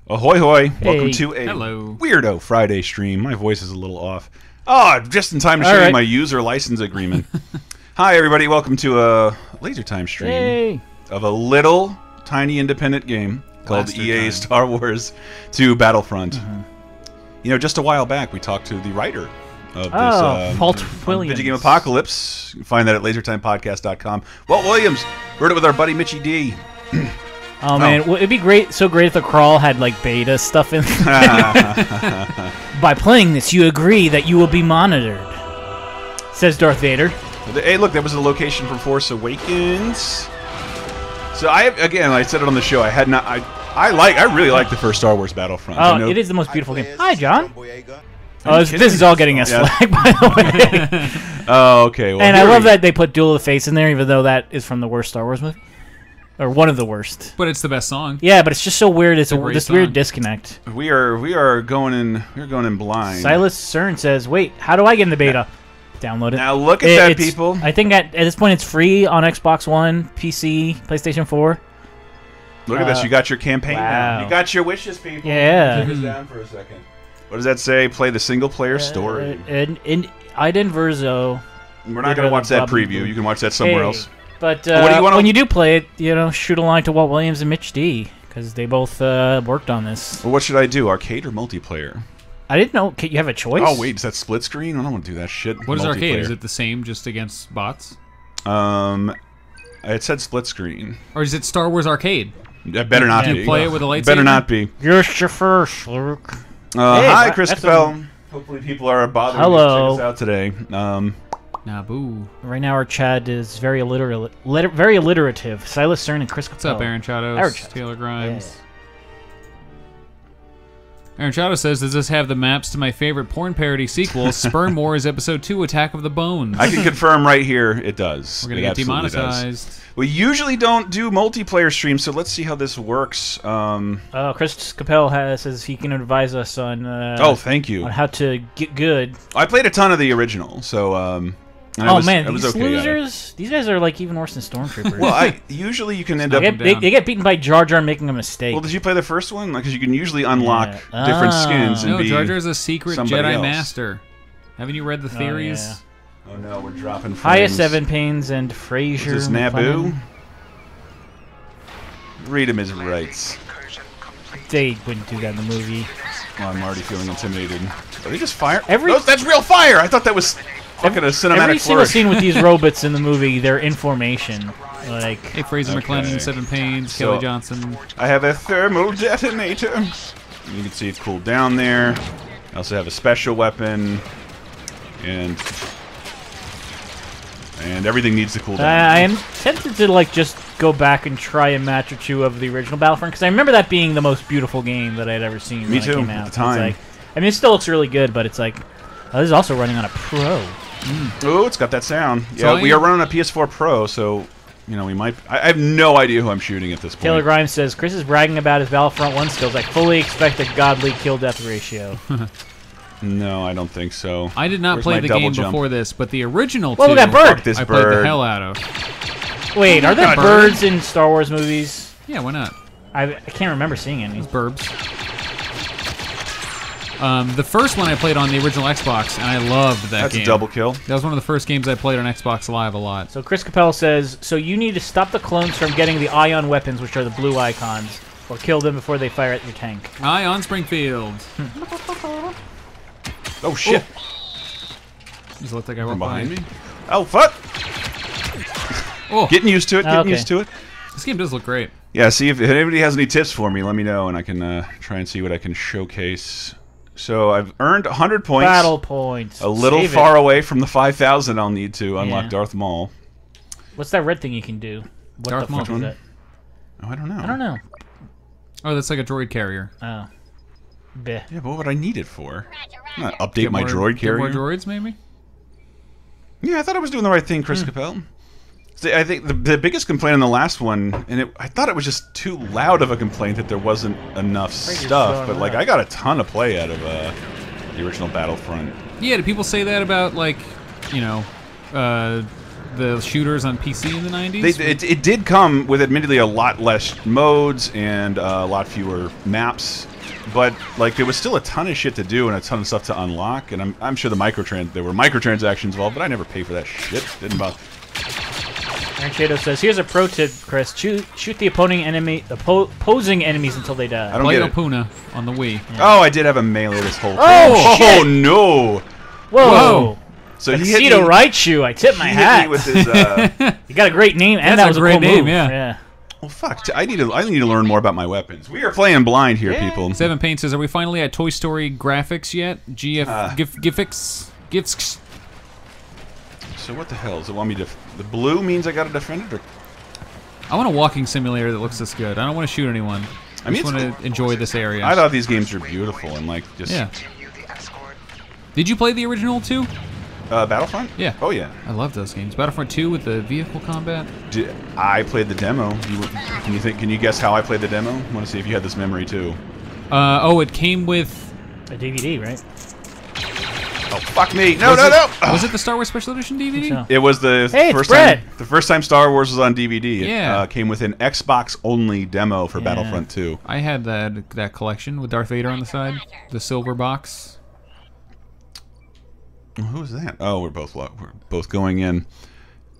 Ahoy hoy! Hey. Welcome to a Weirdo Friday stream. My voice is a little off. Oh, just in time to show you my user license agreement. Hi everybody, welcome to a Laser Time stream of a little tiny independent game called EA Star Wars 2 Battlefront. You know, just a while back we talked to the writer of this Walt Williams. Video Game Apocalypse. You can find that at lasertimepodcast.com. Walt Williams wrote it with our buddy Mitchie D. Oh man, it'd be great. So great if the crawl had like beta stuff in. By playing this, you agree that you will be monitored. Says Darth Vader. Hey, look, that was the location from Force Awakens. So I said it on the show. I really like the first Star Wars Battlefront. Oh, it is the most beautiful game. Hi, John. Oh, this is all getting us flagged, by the way. Oh, okay. Well, and I love that they put Duel of the Fates in there, even though that is from the worst Star Wars movie. Or one of the worst. But it's the best song. Yeah, but it's just so weird. It's this weird disconnect. We are going in blind. Silas Cern says, "Wait, how do I get in the beta?" Download it. Now look at that, people. I think at this point it's free on Xbox One, PC, PlayStation 4. Look at this. You got your campaign now. You got your wishes, people. Yeah. Take us down for a second. What does that say? Play the single-player story. Iden Verzo. We're not going to watch that preview. You can watch that somewhere else. But when you do play it, shoot a line to Walt Williams and Mitch D, because they both worked on this. Well, what should I do? Arcade or multiplayer? I didn't know. You have a choice? Oh, wait. Is that split screen? I don't want to do that shit. What is arcade? Is it the same just against bots? It said split screen. Or is it Star Wars Arcade? That better not be. You play it with a lightsaber? Better not be. You're first, Luke. Hi, Chris Capel. Hopefully people are bothering to check us out today. Naboo. Right now our chat is very alliterative. Silas Cern and Chris Capel. What's up, Aaron Chados? Taylor Grimes. Yeah. Aaron Chados says, does this have the maps to my favorite porn parody sequel, Sperm Wars Episode 2, Attack of the Bones? I can confirm right here, it does. We're going to get demonetized. We usually don't do multiplayer streams, so let's see how this works. Chris Capel says he can advise us on thank you. On how to get good. I played a ton of the original, so... these losers! These guys are like even worse than Stormtroopers. Well, usually you can end up... They get beaten by Jar Jar making a mistake. Well, did you play the first one? Because you can usually unlock different skins and be Jar Jar's a secret Jedi else. Master. Haven't you read the theories? Yeah. Oh no, we're dropping frames. Highest Seven Pains and Frasier. Is this Naboo? Read him his rights. They wouldn't do that in the movie. Well, I'm already feeling intimidated. Are they just fire? That's real fire! I thought that was... Fucking a cinematic Every single scene with these robots in the movie, they're in formation. Like, hey, Fraser McLennan, Seven Pains, Kelly Johnson. I have a thermal detonator. You can see it cooled down there. I also have a special weapon, and everything needs to cool down. I am tempted to just go back and try a match or two of the original Battlefront because I remember that being the most beautiful game that I'd ever seen. Me too. At the time. It still looks really good, but it's like, this is also running on a Pro. Oh, it's got that sound. Yeah, we are running a PS4 Pro, so we might. I have no idea who I'm shooting at this point. Taylor Grimes says Chris is bragging about his Battlefront 1 skills. I fully expect a godly kill-death ratio. No, I don't think so. I did not play the game before this, but the original two, look at that bird! I played the hell out of. Wait, are there birds in Star Wars movies? Yeah, why not? I can't remember seeing any. These burbs. The first one I played on the original Xbox, and I loved that game. That's a double kill. That was one of the first games I played on Xbox Live a lot. So Chris Capel says, so you need to stop the clones from getting the ion weapons, which are the blue icons, or kill them before they fire at your tank. Ion Springfield. Oh, shit. Just looked like I went behind me. Oh, fuck! Getting used to it, getting used to it. This game does look great. Yeah, see, if anybody has any tips for me, let me know, and I can try and see what I can showcase. So I've earned 100 points. Battle points. A little far away from the 5,000 I'll need to unlock Darth Maul. What's that red thing you can do? What Darth Maul. Is that? Oh, I don't know. I don't know. Oh, that's like a droid carrier. Oh. Bleh. Yeah, but what would I need it for? Not update my droid carrier. Get more droids, maybe? Yeah, I thought I was doing the right thing, Chris Capel. See, I think the biggest complaint in the last one, and I thought it was just too loud of a complaint that there wasn't enough stuff, but I got a ton of play out of the original Battlefront. Yeah, do people say that about, like, the shooters on PC in the 90s? It did come with admittedly a lot less modes and a lot fewer maps, but like there was still a ton of shit to do and a ton of stuff to unlock. And I'm sure there were microtransactions involved, but I never paid for that shit. Didn't bother. Shadow says, "Here's a pro tip, Chris. Shoot the opposing enemies until they die." I don't get it. Puna on the Wii. Yeah. Oh, I did have a melee this whole time. Oh, shit. Oh no! Whoa! So he hit me. Raichu, I tip my hat. Hit me with his, you got a great name, and that was a great cool name. move. Yeah. Well, fuck. I need to learn more about my weapons. We are playing blind here, people. Seven Pain says, "Are we finally at Toy Story graphics yet? GIFX. So what the hell? Does it want me to... The blue means I gotta defend it? Or? I want a walking simulator that looks this good. I don't want to shoot anyone. I just want to enjoy this area. I thought these games were beautiful and like just... Yeah. Did you play the original too? Battlefront? Yeah. Oh yeah. I love those games. Battlefront 2 with the vehicle combat. I played the demo. Can you guess how I played the demo? I want to see if you had this memory too. It came with a DVD, right? Oh fuck me! No. Was it the Star Wars Special Edition DVD? So. It was the first time Star Wars was on DVD. Yeah. It came with an Xbox only demo for Battlefront 2. I had that collection with Darth Vader on the side, the silver box. Who's that? Oh, we're both going in.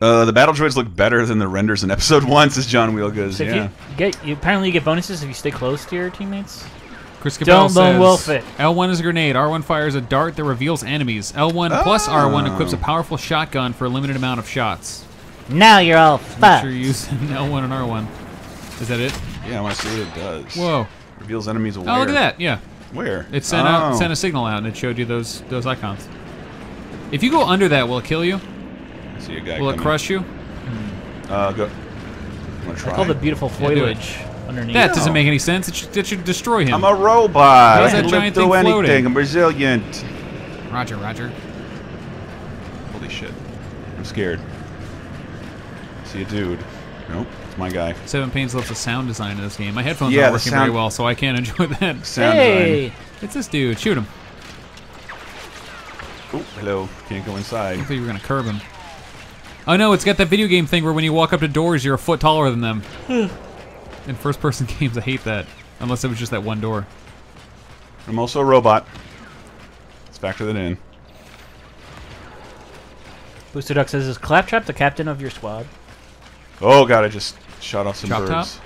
The battle droids look better than the renders in Episode 1, says John Wheelgoes. So apparently you get bonuses if you stay close to your teammates. Chris Cabell Don't wolf it. L1 is a grenade. R1 fires a dart that reveals enemies. L1 plus R1 equips a powerful shotgun for a limited amount of shots. Now you're all fucked. Make sure you're using L1 and R1. Is that it? Yeah, I want to see what it does. Whoa. Reveals enemies aware. Oh, look at that. Yeah. Where? It sent a signal out and it showed you those icons. If you go under that, will it kill you? I see a guy Will it crush you? Go. I'm gonna try. I call the beautiful foliage underneath. That doesn't make any sense. It should destroy him. I'm a robot. How's I that can giant live through thing anything. floating? I'm resilient. Roger, Roger. Holy shit. I'm scared. See a dude. Nope. It's my guy. Seven Pains loves the sound design in this game. My headphones aren't working very well, so I can't enjoy that. Sound design. It's this dude. Shoot him. Oh, hello. Can't go inside. I thought you were going to curb him. Oh no, it's got that video game thing where when you walk up to doors, you're a foot taller than them. In first-person games, I hate that. Unless it was just that one door. I'm also a robot. Let's factor that in. Booster Duck says, "Is Claptrap the captain of your squad?" Oh god, I just shot off some Chop birds.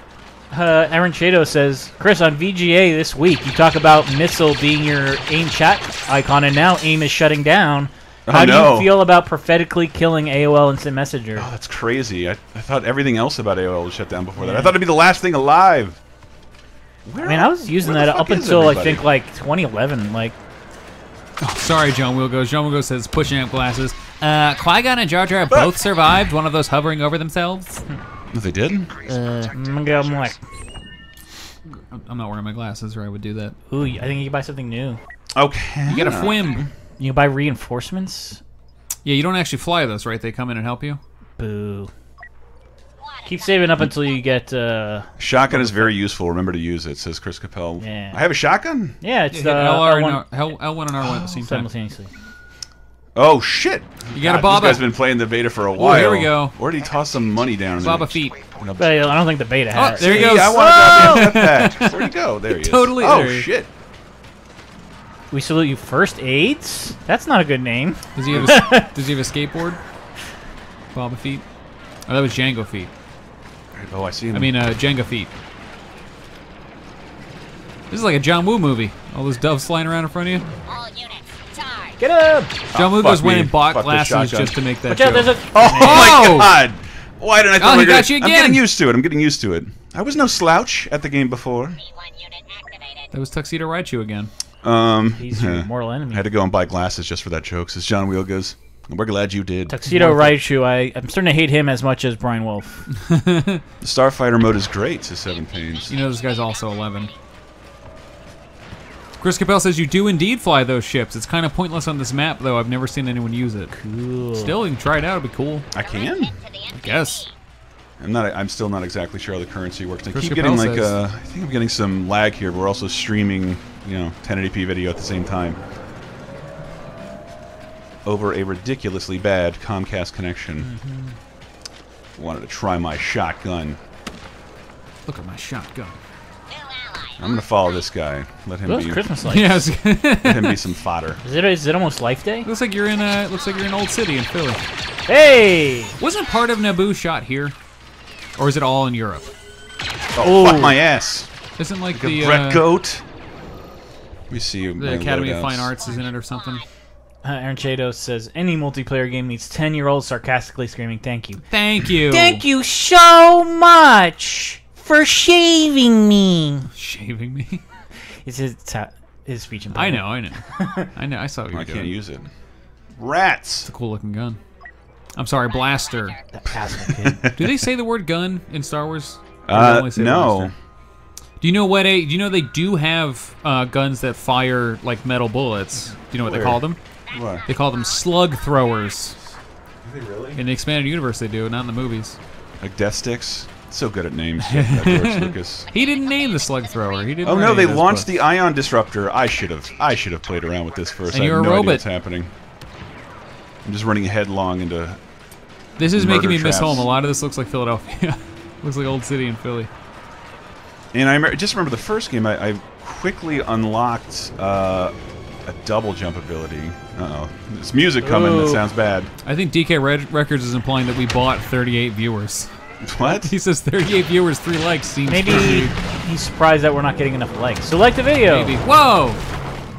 Aaron Shado says, "Chris, on VGA this week, you talk about Missile being your AIM chat icon, and now AIM is shutting down. How do you feel about prophetically killing AOL Instant Messenger?" Oh, that's crazy. I thought everything else about AOL was shut down before that. I thought it'd be the last thing alive. I was using that up until I think like 2011. Like, oh, sorry, John Wilgos. John Wilgos says, pushing up glasses. Qui-Gon and Jar Jar both survived. One of those hovering over themselves. They did? I'm not wearing my glasses, or I would do that. Ooh, I think you can buy something new. Okay. You get a FWIM. You can buy reinforcements. Yeah, you don't actually fly those, right? They come in and help you. Boo. Keep saving up until you get. Shotgun is very useful. Remember to use it, says Chris Capel. Yeah. I have a shotgun? Yeah, it's L1 and R1 at the same time. Simultaneously. Oh, shit. You got a Baba. This guy's been playing the beta for a while. Oh, here we go. Where did he toss some money down? Baba feet. But I don't think the beta has. Oh, there he goes. I want to grab that. Where'd he go? There he is. Totally. Oh, shit. We salute you, First Aids? That's not a good name. Does he have a skateboard? Baba feet? Oh, that was Django feet. Oh, I see him. I mean, Jenga feet. This is like a John Woo movie. All those doves flying around in front of you. All units, charge. Get up! John Woo goes went and bought Fuck glasses just to make that Watch out, joke. there's a... Oh, my God. Why didn't I think he got you again. I'm getting used to it. I'm getting used to it. I was no slouch at the game before. P1 unit activated. That was Tuxedo Raichu again. He's your mortal enemy. I had to go and buy glasses just for that joke, says John Wheelgoes. We're glad you did. Tuxedo Raichu, I'm starting to hate him as much as Brian Wolf. The Starfighter mode is great, says Seven Pains. You know this guy's also 11. Chris Capel says you do indeed fly those ships. It's kind of pointless on this map, though. I've never seen anyone use it. Cool. Still, you can try it out. It'd be cool. I can? I guess. I'm still not exactly sure how the currency works. I Chris keep Capel getting like says- I think I'm getting some lag here, but we're also streaming, 1080p video at the same time. over a ridiculously bad Comcast connection. Wanted to try my shotgun. Look at my shotgun. I'm gonna follow this guy. Let him Those be. Christmas lights. Yeah, Let him be some fodder. Is it almost Life Day? looks like you're in Old City in Philly. Hey! Wasn't part of Naboo shot here, or is it all in Europe? Oh, fuck my ass! Isn't like The the Brett Goat. Let me see. the Academy of Fine Arts is in it or something? Aaron Chados says, any multiplayer game needs 10-year-olds sarcastically screaming, thank you. Thank you. Thank you so much for shaving me. Shaving me. It's his speech impediment. I know. I know. I saw what you were I doing. can't use it. Rats. It's a cool looking gun. I'm sorry, blaster. That asshole kid. Do they say the word gun in Star Wars? Or do they only say No. blaster? Do you know what? Do you know they do have guns that fire like metal bullets? Do you know what they call them? What? They call them slug throwers. Do they really? In the expanded universe, they do, not in the movies. Like death sticks? So good at names, George Lucas. He didn't name the slug thrower. He didn't. Oh write no, any they of those launched books. the ion disruptor. I should have played around with this first. And I you're have a no idea robot. what's happening. I'm just running headlong into. This is making me miss traps. home. A lot of this looks like Philadelphia. Looks like Old City in Philly. And I just remember the first game. I quickly unlocked a double jump ability. Uh-oh. There's music coming that sounds bad. I think DK Records is implying that we bought 38 viewers. What? He says 38 viewers, 3 likes seems Maybe pretty. he's surprised that we're not getting enough likes. So like the video. Maybe. Whoa!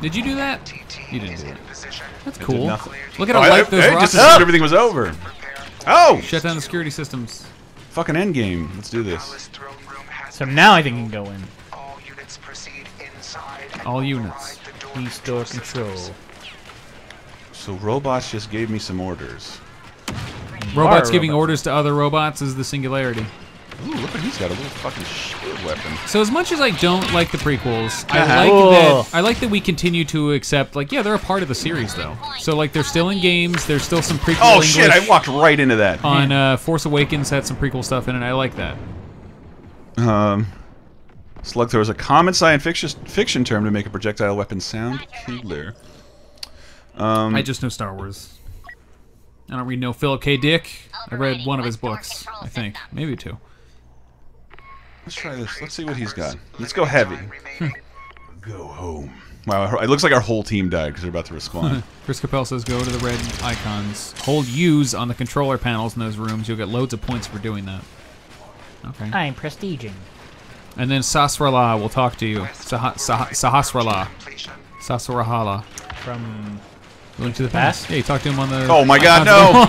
Did you do that? You didn't do it. That's I did cool. nothing. Look at how light those I rocks just assumed everything was over. Oh! Shut down the security systems. Fucking endgame. Let's do this. So now I think he can go in. All units. Restore control. So robots just gave me some orders. Robots Are giving robots. orders to other robots is the singularity. Ooh, look what he's got, a little fucking shield weapon. So as much as I don't like the prequels, I like that we continue to accept, like, yeah, they're a part of the series, though. So, like, they're still in games, there's still some prequel Oh English. shit, I walked right into that. On Force Awakens had some prequel stuff in it, I like that. Slug thrower is a common science fiction term to make a projectile weapon sound cooler. I just know Star Wars. I don't read no Philip K. Dick. I read one of his books, I think. Maybe 2. Let's try this. Let's see what he's got. Let's go heavy. Go home. Wow, it looks like our whole team died because they're about to respawn. Chris Capel says go to the red icons. Hold U's on the controller panels in those rooms. You'll get loads of points for doing that. Okay. I'm prestiging. And then Sasrala will talk to you. Sahasrala. Sasrahala. From Link to the past? Yeah, you talked to him on the... Oh my god, no!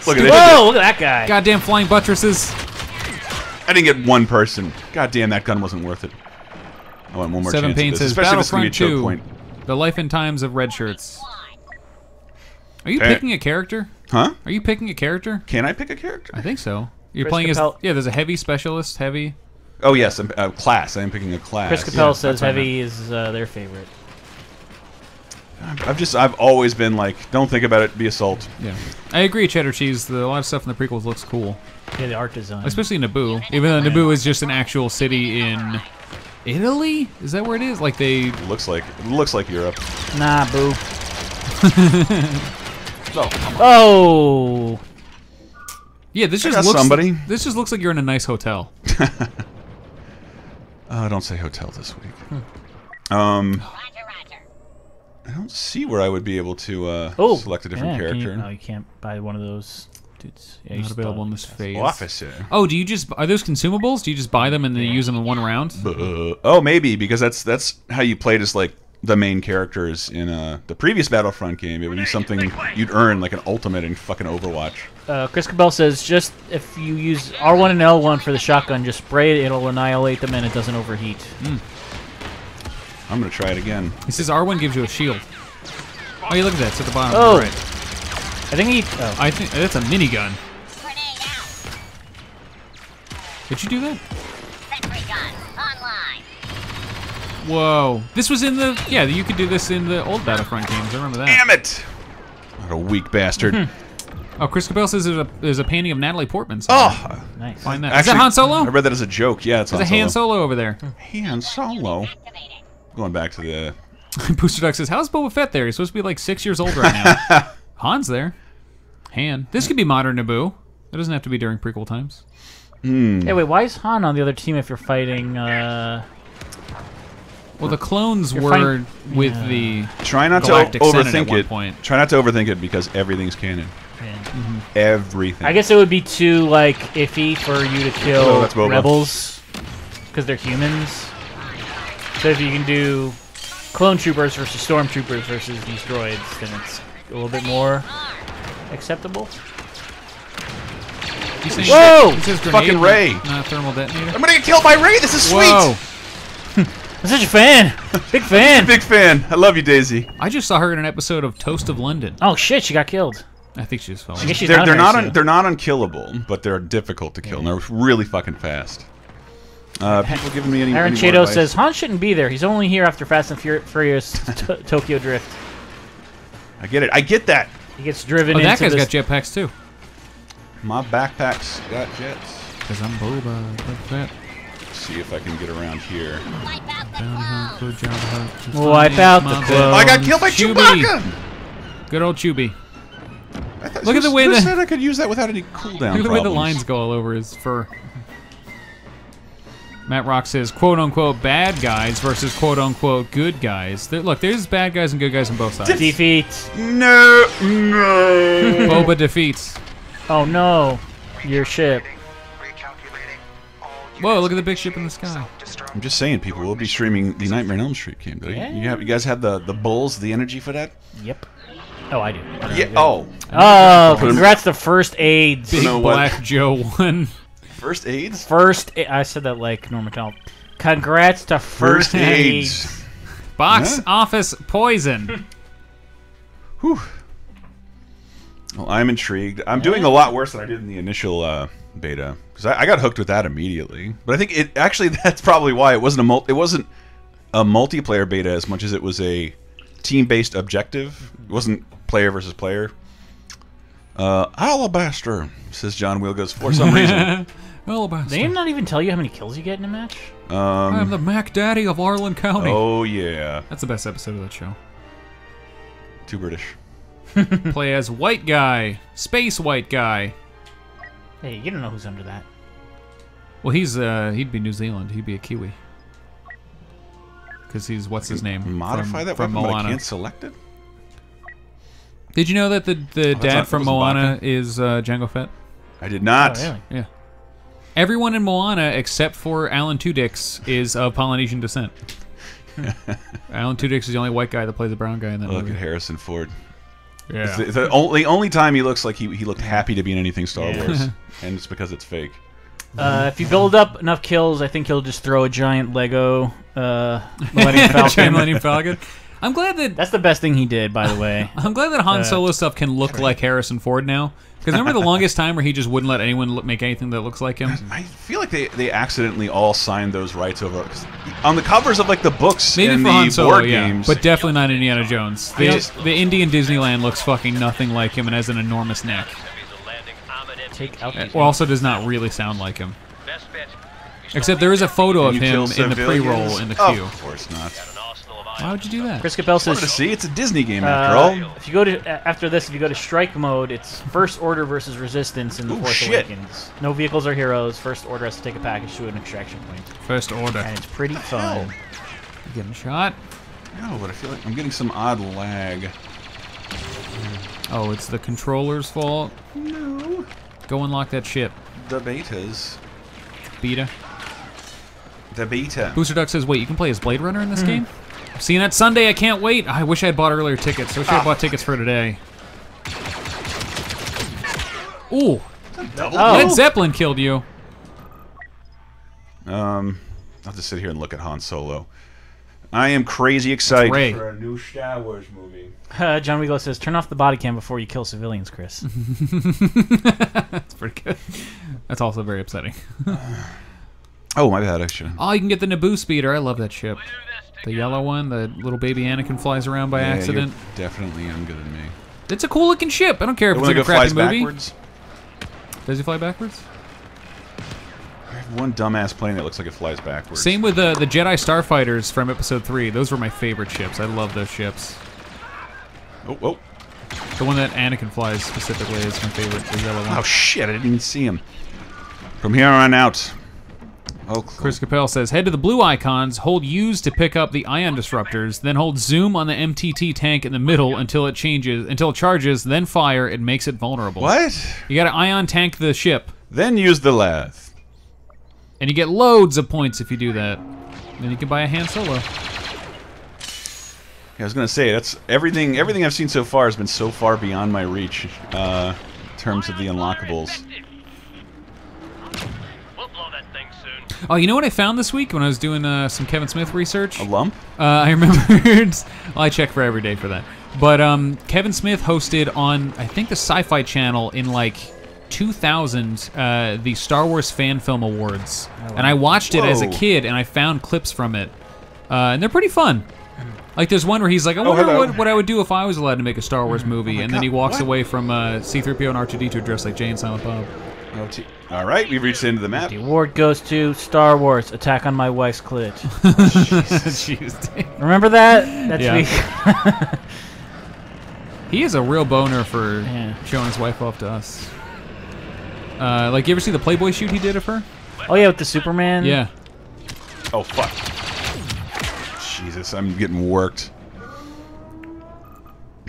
Look at this. Whoa, look at that guy. Goddamn flying buttresses. I didn't get one person. God damn, that gun wasn't worth it. I want one more Seven chance Pain at this, says especially if it's going to be a Battlefront choke 2. point. The life and times of red shirts. Are you Okay. picking a character? Huh? Are you picking a character? Can I pick a character? I think so. You're Chris playing Capel- as... Yeah, there's a heavy specialist, heavy. Oh yes, class. I am picking a class. Chris Capel Yeah, says that's what I heavy is their favorite. I've always been like, don't think about it, be assault. Yeah. I agree, Cheddar Cheese. A lot of stuff in the prequels looks cool. Yeah, the art design. Especially Naboo. Even though Naboo is just an actual city in... Italy? Is that where it is? Like they... It looks like Europe. Nah, boo. Oh, Oh! Yeah, this I just got looks... somebody. This just looks like you're in a nice hotel. don't say hotel this week. Roger, roger. I don't see where I would be able to select a different yeah, character. No, you can't buy one of those dudes. Yeah, you Not just available bought in it. this phase. Officer. Oh, do you just... Are those consumables? Do you just buy them and then use them in one round? Oh, maybe because that's how you played as like the main characters in the previous Battlefront game. It would be something you'd earn like an ultimate in fucking Overwatch. Chris Cabell says just if you use R1 and L1 for the shotgun, just spray it. It'll annihilate them and it doesn't overheat. I'm gonna try it again. He says R1 gives you a shield. Oh, you look at that. It's at the bottom. Oh. Right. I think he. Oh. I think that's a minigun. Grenade out. Did you do that? Sentry gun online. Whoa. This was in the... Yeah, you could do this in the old Battlefront games. I remember that. Damn it! What a weak bastard. Oh, Chris Cabell says there's a painting of Natalie Portman. Oh, Nice. Find that. actually, Is that Han Solo? I read that as a joke. Yeah, it's There's a Han Solo over there. Han Solo. Activating. Going back to the Booster Duck says, "How's Boba Fett there? He's supposed to be like 6 years old right now." Han's there. Han. This could be modern Naboo. It doesn't have to be during prequel times. Hey, wait, why is Han on the other team if you're fighting? Well, the clones were with the Try not to Galactic Senate overthink at one it. point. Try not to overthink it because everything's canon. Everything. I guess it would be too like iffy for you to kill that's Boba. rebels because they're humans. So if you can do clone troopers versus stormtroopers versus these droids, then it's a little bit more acceptable. Whoa! Fucking Rey. Not a thermal detonator. I'm gonna get killed by Rey. This is sweet. Whoa! I'm such a fan. Big fan. Big fan. I love you, Daisy. I just saw her in an episode of Toast of London. Oh shit, she got killed. I think she was filming. I guess she's They're very not soon. they're not unkillable, but they're difficult to kill, and they're really fucking fast. People giving me any Aaron more Chato advice? says Han shouldn't be there. He's only here after Fast and Furious Tokyo Drift. I get it. I get that. He gets driven Oh, into that guy's this. got jetpacks too. My backpack's got jets. Because I'm Boba. Like that. See if I can get around here. Wipe out the clone. I got killed by Chewbacca. Good old Chewie. Look at the way who the said I could use that without any cooldown look at the way the problems? lines go all over his fur. Matt Rock says, "quote unquote bad guys versus quote unquote good guys." Look, there's bad guys and good guys on both sides. Defeat. No. Boba defeats. Oh no, your ship. Whoa! Look at the big ship in the sky. I'm just saying, people will be streaming the Nightmare on Elm Street game. Do Yeah. you guys have the bulls, the energy for that? Yep. Oh, I do. Yeah. Oh. Oh, congrats to First Aids. Big know what? Black Joe won. First aids. I said that like Norma Talbot. Congrats to First Aids. aids. Box Yeah. office poison. Whew. Well, I'm intrigued. I'm doing a lot worse than I did in the initial beta because I got hooked with that immediately. But I think it actually that's probably why it wasn't a multiplayer beta as much as it was a team-based objective. It wasn't player versus player. Alabaster, says John Wilgos for some reason. Alabaster. They not even tell you how many kills you get in a match. I'm the Mac Daddy of Arlen County. Oh yeah, That's the best episode of that show. too British. Play as white guy, space white guy. Hey, you don't know who's under that. Well, he'd be New Zealand. He'd be a Kiwi. Because he's what's his name? Modify that from weapon, but I Moana. can't select it. Did you know that the dad not- from that wasn't Moana Baka? is Jango Fett? I did not. Oh, really? Yeah. Everyone in Moana except for Alan Tudyk is of Polynesian descent. Alan Tudyk is the only white guy that plays a brown guy in that Look movie. at Harrison Ford. Yeah. It's the only time he looks like he looked happy to be in anything Star Wars, and it's because it's fake. If you build up enough kills, I think he'll just throw a giant Lego Millennium Falcon. Giant Millennium Falcon. I'm glad that That's the best thing he did, by the way. I'm glad that Han Solo stuff can look like Harrison Ford now. Because remember the longest time where he just wouldn't let anyone make anything that looks like him? I feel like they accidentally all signed those rights over 'cause on the covers of like the books Maybe and for the Han Solo, board yeah, games. but definitely not Indiana Jones. The, just- the Indian Disneyland looks fucking nothing like him and has an enormous neck. Take out the Also does not really sound like him. Except there is a photo of You him kill in the pre-roll civilians? in the queue. Of course not. Why would you do that? Chris Capel Wanted to says, see, it's a Disney game after all. if you go to after this, if you go to strike mode, it's First Order versus Resistance in the Ooh, Force shit. Awakens. No vehicles or heroes. First Order has to take a package to an extraction point, First order. and it's pretty fun. Getting shot. No, but I feel like I'm getting some odd lag. Oh, it's the controller's fault. No. Go unlock that ship. The betas. Beta. The beta. Booster Duck says, wait, you can play as Blade Runner in this game? Seeing that Sunday, I can't wait. I wish I had bought earlier tickets. I wish I had bought tickets for today. Ooh, Led Zeppelin killed you. I'll just sit here and look at Han Solo. I am crazy excited Ray. for a new Star Wars movie. John Wiegel says, turn off the body cam before you kill civilians, Chris. That's pretty good. That's also very upsetting. Oh, my bad, I should. Oh, you can get the Naboo speeder. I love that ship. The yellow one, the little baby Anakin flies around by accident. You're definitely younger than me. It's a cool looking ship. I don't care if The it's one like that a crappy flies movie. backwards? Does he fly backwards? I have one dumbass plane that looks like it flies backwards. Same with the Jedi Starfighters from Episode 3. Those were my favorite ships. I love those ships. Oh. The one that Anakin flies specifically is my favorite. The yellow one. Oh shit! I didn't even see him. From here on out. Oh. Chris Capel says, head to the blue icons, hold U's to pick up the ion disruptors, then hold zoom on the MTT tank in the middle until it charges, then fire. It makes it vulnerable. What? You gotta ion tank the ship. Then use the lath. And you get loads of points if you do that. Then you can buy a Han Solo. Yeah, I was gonna say that's everything. Everything I've seen so far has been so far beyond my reach in terms of the unlockables. We'll blow that thing soon. Oh, you know what I found this week when I was doing some Kevin Smith research? A lump? I remembered. Well, I check for every day for that. But Kevin Smith hosted on, I think, the Sci-Fi Channel in like 2000, the Star Wars Fan Film Awards, and I watched it as a kid, and I found clips from it, and they're pretty fun. Like there's one where he's like, I wonder what I would do if I was allowed to make a Star Wars movie, and then he walks away from C-3PO and R2-D2 dressed like Jay and Silent Bob. All right, we've reached the end of the map. The award goes to Star Wars: Attack on My Wife's Clit. Jeez. Remember that? That's He is a real boner for showing his wife off to us. Like, you ever see the Playboy shoot he did of her? Oh yeah, with the Superman. Yeah. Oh fuck. Jesus, I'm getting worked.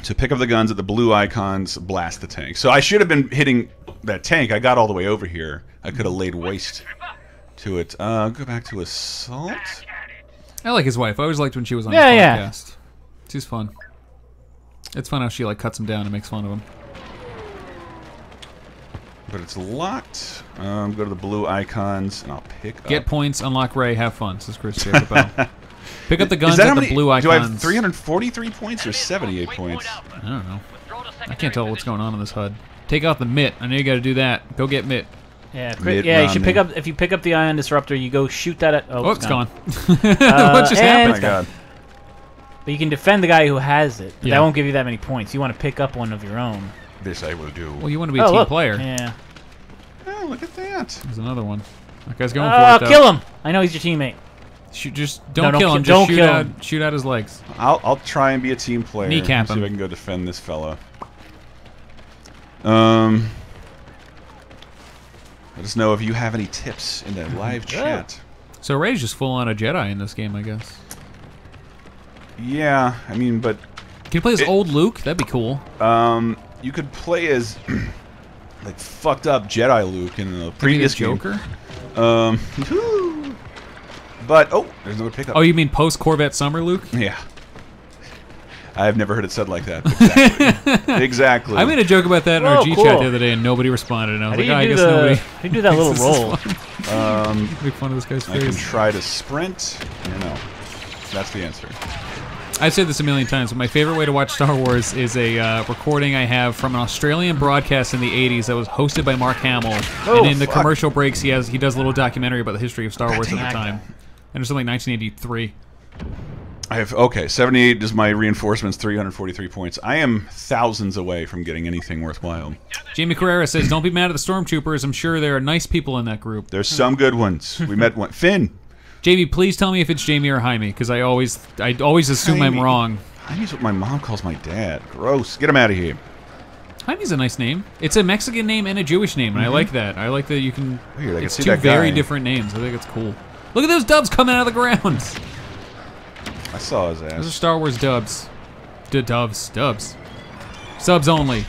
To pick up the guns at the blue icons, blast the tank. So I should have been hitting that tank. I got all the way over here. I could have laid waste to it. Go back to assault. I like his wife. I always liked when she was on his podcast. She's fun. It's fun how she like cuts him down and makes fun of him. But it's locked. Go to the blue icons and I'll pick up. Get points, unlock Ray, have fun, says Chris Jacobell. Pick up the guns at the blue icons. Do I have 343 points or 78 points? I don't know. I can't tell what's going on in this HUD. Take out the MIT. I know you got to do that. Go get MIT. Yeah, you should pick up. If you pick up the ion disruptor, you go shoot that at. Oh, it's gone. What just happened? Oh my god. But you can defend the guy who has it. But that won't give you that many points. You want to pick up one of your own. This I will do. Well, you want to be a team player. Yeah. Oh, look at that. There's another one. That guy's going for it, though. Kill him! I know he's your teammate. Just don't kill him. Just shoot out his legs. I'll try and be a team player. Kneecap him. See if I can go defend this fella. Let us know if you have any tips in the live chat. So Ray's just full on a Jedi in this game, I guess. Yeah, I mean, but can you play as old Luke? That'd be cool. You could play as like fucked up Jedi Luke in the previous Joker. But there's another pickup. Oh, you mean post Corvette Summer Luke? Yeah. I've never heard it said like that. Exactly. Exactly. I made a joke about that in our G chat the other day, and nobody responded. And I was like, I guess nobody. How do you do that little roll? Make fun of this guy's face. I can try to sprint. No, that's the answer. I've said this a million times, but my favorite way to watch Star Wars is a recording I have from an Australian broadcast in the 80s that was hosted by Mark Hamill. And in the commercial breaks, he does a little documentary about the history of Star Wars at the time. And it was something like 1983. I have 78 is my reinforcements, 343 points. I am thousands away from getting anything worthwhile. Jamie Carrera says, "Don't be mad at the stormtroopers. I'm sure there are nice people in that group." There's some good ones. We met one. Finn. JB, please tell me if it's Jamie or Jaime, because I always assume I'm wrong. Jaime's what my mom calls my dad. Gross. Get him out of here. Jaime's a nice name. It's a Mexican name and a Jewish name, and I like that. I like that you can. Weird. I can it's see two that guy. very different names. I think it's cool. Look at those dubs coming out of the ground. I saw his ass. Those are Star Wars dubs. Dubs. Subs only.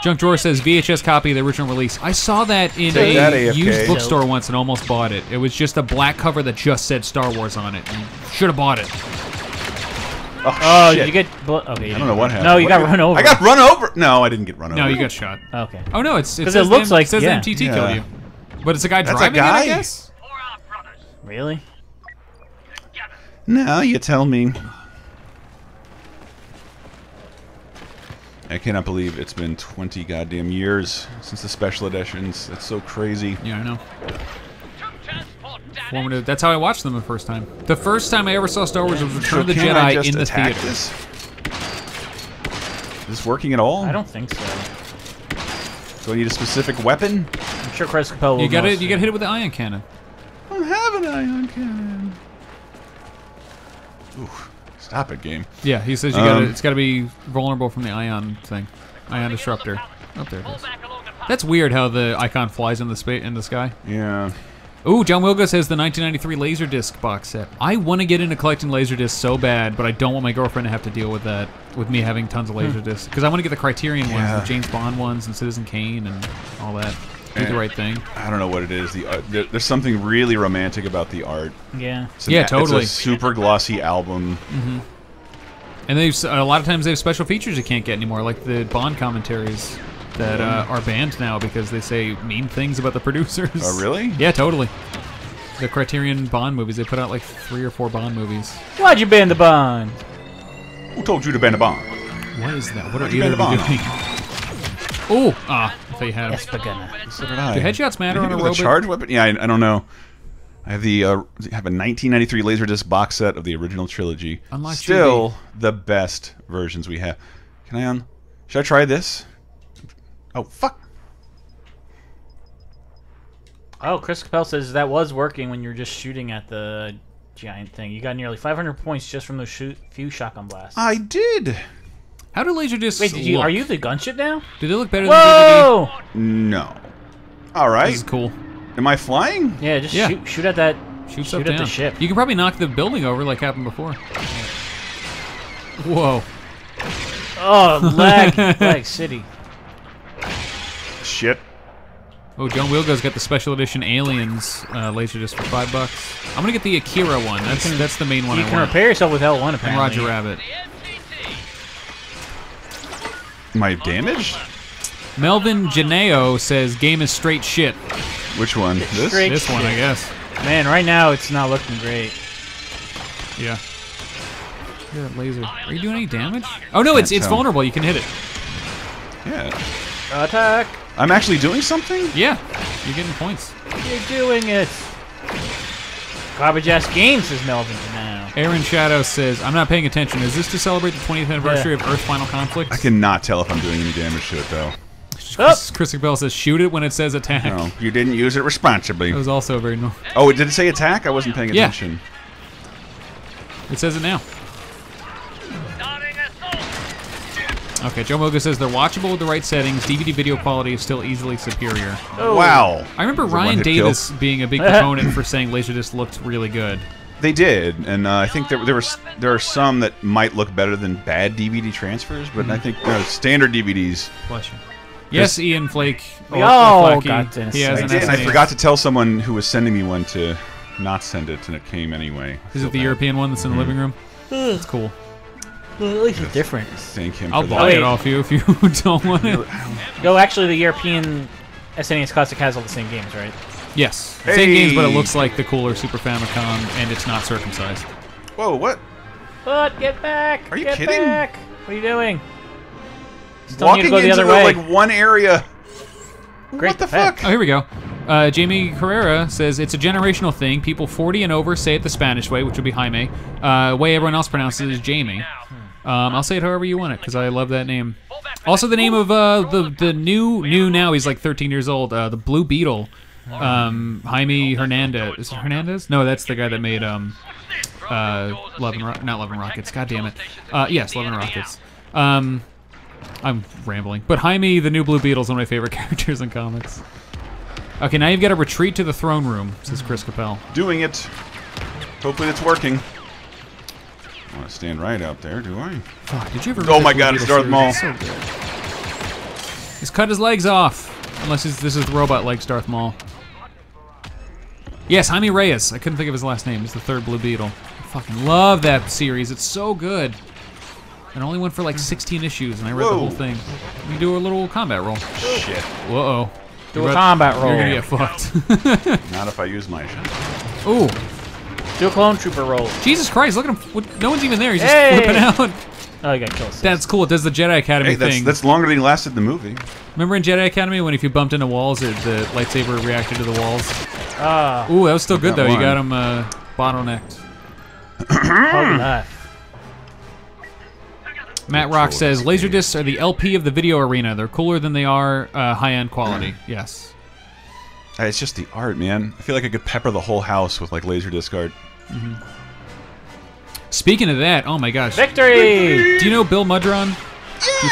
Junk Drawer says VHS copy of the original release. I saw that in a used bookstore once and almost bought it. It was just a black cover that just said Star Wars on it. Should have bought it. Oh, shit. Did you get... Okay, I don't know what happened. No, you got run over. I got run over. No, I didn't get run over. No, you got shot. Okay. Oh, no, it says it looks like... It says MTT killed you. But it's a guy That's driving a guy? it, I guess? Really? No, you tell me. I cannot believe it's been 20 goddamn years since the special editions. That's so crazy. Yeah, I know. Formative. That's how I watched them the first time. The first time I ever saw Star Wars was Return of the Jedi in the theater. Is this working at all? I don't think so. Do I need a specific weapon? I'm sure Chris Capel will You got know to soon. hit it with the ion cannon. I don't have an ion cannon. Ooh, stop it, game. Yeah, he says you got to. It's got to be vulnerable from the ion thing, ion disruptor. Oh, there it is. That's weird how the icon flies in the sky. Yeah. Ooh, John Wilgo says the 1993 Laserdisc box set. I want to get into collecting Laserdiscs so bad, but I don't want my girlfriend to have to deal with that, with me having tons of Laserdiscs. Because I want to get the Criterion ones, the James Bond ones, and Citizen Kane, and all that. Do the right thing. I don't know what it is. The art, there's something really romantic about the art. Yeah. Totally. It's a super glossy album. Mm-hmm. And they've a lot of times they have special features you can't get anymore, like the Bond commentaries that are banned now because they say mean things about the producers. Oh, really? Yeah, totally. The Criterion Bond movies, they put out like 3 or 4 Bond movies. Why'd you ban the Bond? Who told you to ban a Bond? What is that? What are you either ban of the you Bond? doing? Ooh! I thought you had him. Espagana. So did I. Do headshots matter on a with robot? a charge weapon? Yeah, I don't know. I have the have a 1993 Laserdisc box set of the original trilogy. Unlock Still the best versions we have. Can I should I try this? Oh, fuck. Oh, Chris Capel says that was working when you were just shooting at the giant thing. You got nearly 500 points just from those few shotgun blasts. I did. How do Laserdiscs Wait, look? are you the gunship now? Do they look better Whoa! than No. All right. This is cool. Am I flying? Yeah, just shoot at that. Shoots shoot up at down. the ship. You can probably knock the building over like happened before. Whoa. Oh, lag city. Shit. Oh, John Wilgo's got the special edition Aliens Laserdisc for $5. I'm gonna get the Akira one. That's the main one You I can want. repair yourself with L1 And apparently. Roger Rabbit. Am I damaged? Melvin Janeo says game is straight shit. Which one? This? Straight This one, I guess. Man, right now it's not looking great. Yeah. Look at that laser. Are you doing any damage? Oh no, it's tell. vulnerable. You can hit it. Yeah. Attack! I'm actually doing something? Yeah. You're getting points. You're doing it! Garbage ass game, says Melvin now. Aaron Shadow says, I'm not paying attention. Is this to celebrate the 20th anniversary of Earth Final Conflict? I cannot tell if I'm doing any damage to it, though. Chris Bell says, shoot it when it says attack. No, you didn't use it responsibly. That was also very no. Oh, did it say attack? I wasn't paying attention. It says it now. Okay, Joe Moga says they're watchable with the right settings. DVD video quality is still easily superior. Oh. Wow. I remember It was a Ryan one-hit Davis being a big proponent for saying Laserdisc looked really good. They did, and I think there are some that might look better than bad DVD transfers, but I think standard DVDs. Bless you. Yes, Ian Flake. Oh, Flaky. got this. He has I an did, and I SNES. forgot to tell someone who was sending me one to not send it, and it came anyway. Is it the European one that's in the living room? It's cool. Well, at least it's different. Thank him I'll for buy that. it off you if you don't want it. No, actually, the European SNES Classic has all the same games, right? Yes. Hey. Same games, but it looks like the cooler Super Famicom, and it's not circumcised. Whoa, what? But get back! Are you get kidding? Back. What are you doing? Just telling you to Walking go the into other way. like one area. Great What the effect. fuck? Oh, here we go. Jamie Herrera says it's a generational thing. People 40 and over say it the Spanish way, which would be Jaime. Way everyone else pronounces it is Jamie. I'll say it however you want it because I love that name. Also, the name of the new now he's like 13 years old. The Blue Beetle, Jaime Hernandez. Is it Hernandez? No, that's the guy that made not Love and Rockets. God damn it. Yes, Love and Rockets. I'm rambling, but Jaime, the new Blue Beetle, is one of my favorite characters in comics. Okay, now you've got to retreat to the throne room, says Chris Capel. Doing it. Hopefully it's working. I want to stand right out there, do I? Fuck, did you ever read Oh the my Blue God, Beetle it's Darth series? Maul. It's so good. He's cut his legs off. Unless this is the robot legs Darth Maul. Yes, Jaime Reyes. I couldn't think of his last name. He's the third Blue Beetle. I fucking love that series. It's so good. It only went for like 16 issues, and I read the whole thing. We do a little combat roll. Shit. Whoa. Do a combat roll. You're gonna get fucked. Not if I use my shot. Ooh. Do a clone trooper roll. Jesus Christ, look at him. No one's even there. He's just Hey! flipping out. Oh, you got killed. That's cool. It does the Jedi Academy Hey, thing. that's longer than he lasted in the movie. Remember in Jedi Academy when if you bumped into walls, the lightsaber reacted to the walls? Ah, Ooh, that was still good, Got though. You one. got him bottlenecked. hard left. Matt Rock says, Laserdiscs are the LP of the video arena. They're cooler than they are high-end quality. Yes. It's just the art, man. I feel like I could pepper the whole house with like Laserdisc art. Speaking of that, oh my gosh. Victory! Do you know Bill Mudron?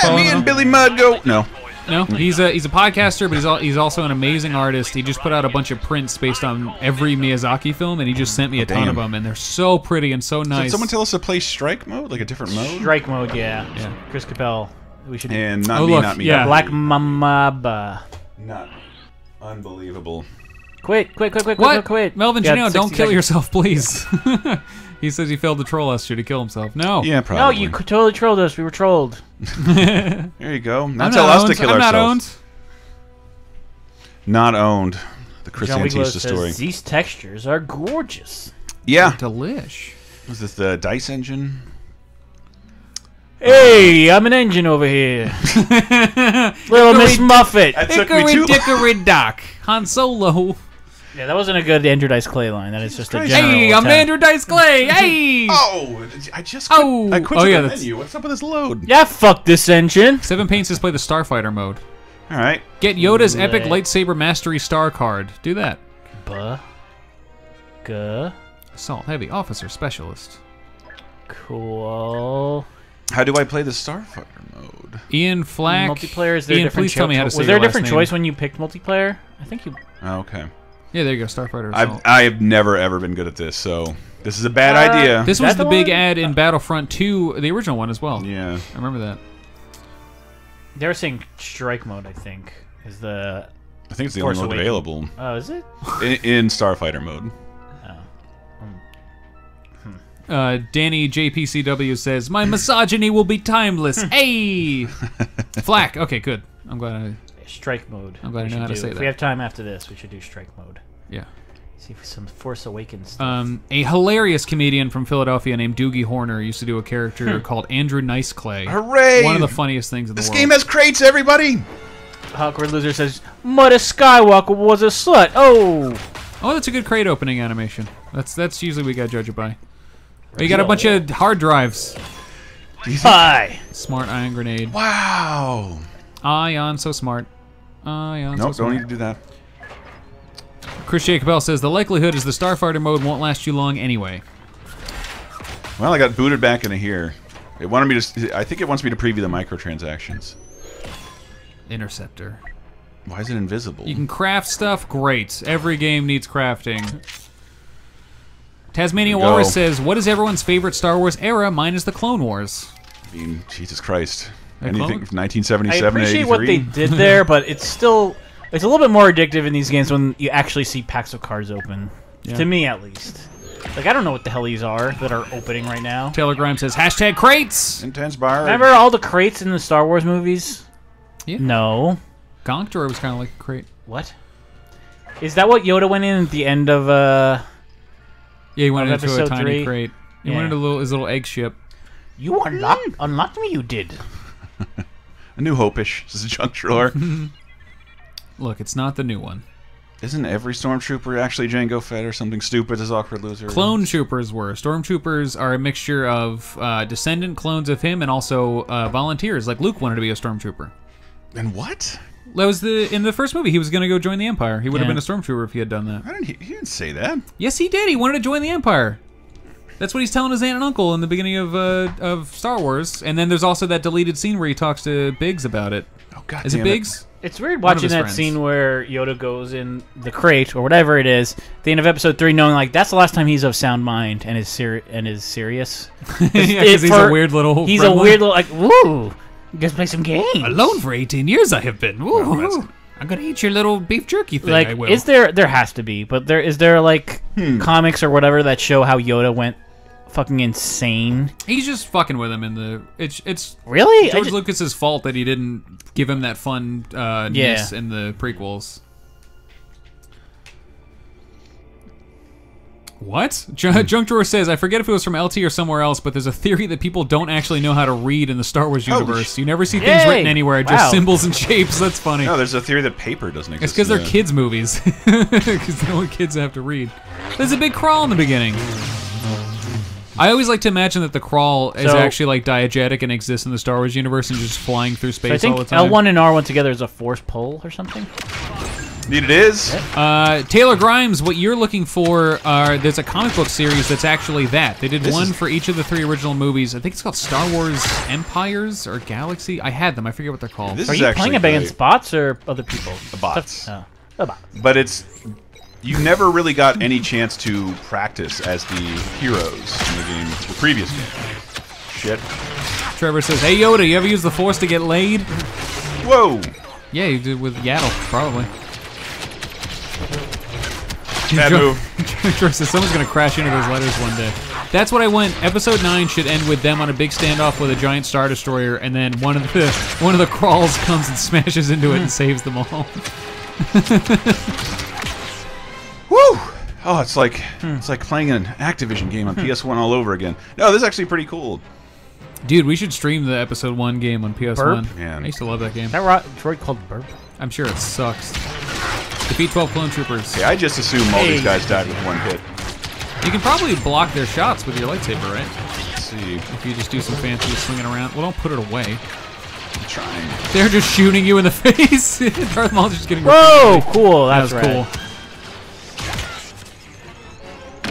Yeah, me and Billy Mudd go. No. No, he's a podcaster, but he's also an amazing artist. He just put out a bunch of prints based on every Miyazaki film, and he just sent me a ton of them, and they're so pretty and so nice. Did someone tell us to play strike mode, like a different mode? Strike mode, yeah. Chris Capel. We should. And not me. Yeah. Black Mamba. Not unbelievable. Quit! Melvin Janelle, don't kill yourself, please. He says he failed to troll us. Should he kill himself? No. Yeah, probably. No, you totally trolled us. We were trolled. There you go. Now tell us to kill ourselves. Not owned. Not owned. The Chris John Antista story. These textures are gorgeous. Yeah. Delish. Was this the dice engine? Hey, I'm an engine over here. Little Miss Muffet. That took me too long. Dickory Doc. Han Solo. Yeah, that wasn't a good Andrew Dice Clay line. That is just a Christ. general Hey, I'm attempt. Andrew Dice Clay. Hey. Oh, I just Oh. I quit Oh, yeah, the that's- menu. What's up with this load? Yeah, fuck this engine. Seven Paints has played the Starfighter mode. All right. Get Yoda's epic Lit. lightsaber mastery star card. Do that. Assault heavy officer specialist. Cool. How do I play the Starfighter mode? Ian Flack. Multiplayer, is there Ian, a different please tell me how to say Was there a your different last choice name. when you picked multiplayer? I think you... Oh, okay. Yeah, there you go. Starfighter Assault. I've never ever been good at this, so this is a bad idea. This Is was that the the big one? ad in Battlefront 2, the original one as well. Yeah. I remember that. They were saying strike mode, I think, is the... I think it's the Force only mode Awakens. available Oh, is it? in Starfighter mode. Danny JPCW says, "My misogyny will be timeless." Hey, Flack. Okay, good. I'm glad. Strike mode. I'm glad I we know how should to say If that. we have time after this, we should do strike mode. Yeah. See if some Force Awakens stuff. A hilarious comedian from Philadelphia named Doogie Horner used to do a character called Andrew Niceclay. Hooray! One of the funniest things in the This world. game has crates, everybody. Awkward Loser says, Mother Skywalker was a slut. Oh! Oh, that's a good crate opening animation. That's usually we got to judge it by. Oh, you got a bunch of hard drives. Hi! Smart ion grenade. Wow. Ion, so smart. Ion, so Nope, smart. don't need to do that. Chris Jacobell says, the likelihood is the Starfighter mode won't last you long anyway. Well, I got booted back into here. It wanted me to. I think it wants me to preview the microtransactions. Interceptor. Why is it invisible? You can craft stuff? Great. Every game needs crafting. Tasmania There you Walrus go. says, what is everyone's favorite Star Wars era? Mine is the Clone Wars. I mean, Jesus Christ. Hey, Anything Clone? from I 1977 appreciate to what 83? they did there, but it's still... It's a little bit more addictive in these games when you actually see packs of cards open. Yeah. To me, at least. Like, I don't know what the hell these are that are opening right now. Taylor Grimes says, hashtag crates! Intense bar. Remember all the crates in the Star Wars movies? Yeah. No. Gonked, or it was kind of like a crate? What? Is that what Yoda went in at the end of, Yeah, he went Of into a episode tiny 3? crate. He Yeah. went into his little egg ship. You unlocked me, you did. A New Hope-ish. This is a junk drawer. Look, it's not the new one. Isn't every stormtrooper actually Jango Fett or something stupid as Awkward Loser? Clone troopers were. Stormtroopers are a mixture of descendant clones of him and also volunteers. Like Luke wanted to be a stormtrooper. And what? That was in the first movie. He was going to go join the Empire. He would have Yeah. been a stormtrooper if he had done that. He didn't say that. Yes, he did. He wanted to join the Empire. That's what he's telling his aunt and uncle in the beginning of Star Wars. And then there's also that deleted scene where he talks to Biggs about it. Oh, God Is damn it Biggs? It's weird One of watching his that friends. scene where Yoda goes in the crate or whatever it is. At the end of episode 3, knowing like that's the last time he's of sound mind and is serious. Yeah, because he's a weird little. He's a gremlin. weird little like woo. Let's play some games. Alone for 18 years I have been. Ooh, I'm gonna eat your little beef jerky thing. Like, I will. is there has to be, but is there like comics or whatever that show how Yoda went fucking insane? He's just fucking with him in the. It's Really? George Lucas's fault that he didn't give him that fun ness in the prequels. What? Junk Drawer says, I forget if it was from LT or somewhere else, but there's a theory that people don't actually know how to read in the Star Wars universe. You never see things Yay! written anywhere, just Wow. symbols and shapes. That's funny. No, there's a theory that paper doesn't exist. It's because they're in kids' movies. Because they don't want kids to have to read. There's a big crawl in the beginning. I always like to imagine that the crawl is So- actually like diegetic and exists in the Star Wars universe and just flying through So I space think all the time. L1 and R1 together is a force pull or something. Indeed it is. Taylor Grimes, what you're looking for there's a comic book series that's actually that. They did one for each of the 3 original movies. I think it's called Star Wars Empires or Galaxy. I had them. I forget what they're called. Are you playing against bots or other people? The bots. Oh, the bots. But you never really got any chance to practice as the heroes in the game, the previous game. Shit. Trevor says, "Hey Yoda, you ever use the Force to get laid?" Whoa. Yeah, you did with Yaddle, probably. Bad move. Trevor says, "Someone's gonna crash into those letters one day." That's what I want. Episode 9 should end with them on a big standoff with a giant Star Destroyer, and then one of the crawls comes and smashes into it and saves them all. Woo! Oh, it's like playing an Activision game on PS1 all over again. No, this is actually pretty cool. Dude, we should stream the Episode 1 game on PS1. Burp? Man. I used to love that game. Is that droid called Burp? I'm sure it sucks. Defeat 12 clone troopers. Yeah, I just assume all these guys died with 1 hit. You can probably block their shots with your lightsaber, right? Let's see. If you just do some fancy swinging around. Well, don't put it away. I'm trying. They're just shooting you in the face. Darth Maul's just getting... Whoa, cool. That was That's cool.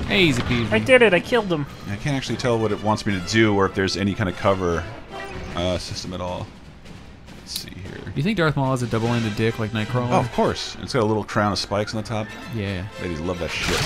Hey, easy peasy. I did it. I killed him. I can't actually tell what it wants me to do or if there's any kind of cover system at all. Let's see here. Do you think Darth Maul has a double-ended dick like Nightcrawler? Oh, of course. It's got a little crown of spikes on the top. Yeah. Ladies love that shit.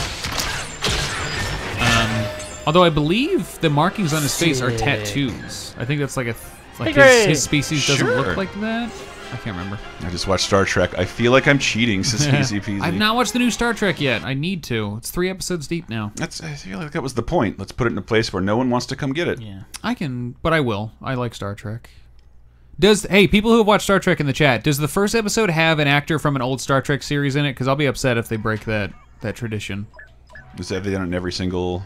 Although I believe the markings on his face are tattoos. I think that's like his species doesn't look like that. I can't remember. I just watched Star Trek. I feel like I'm cheating, says Easy Peasy. I've not watched the new Star Trek yet. I need to. It's 3 episodes deep now. I feel like that was the point. Let's put it in a place where no one wants to come get it. Yeah. I can, but I will. I like Star Trek. Hey, people who have watched Star Trek in the chat, does the first episode have an actor from an old Star Trek series in it? Because I'll be upset if they break that tradition. Is that in every single...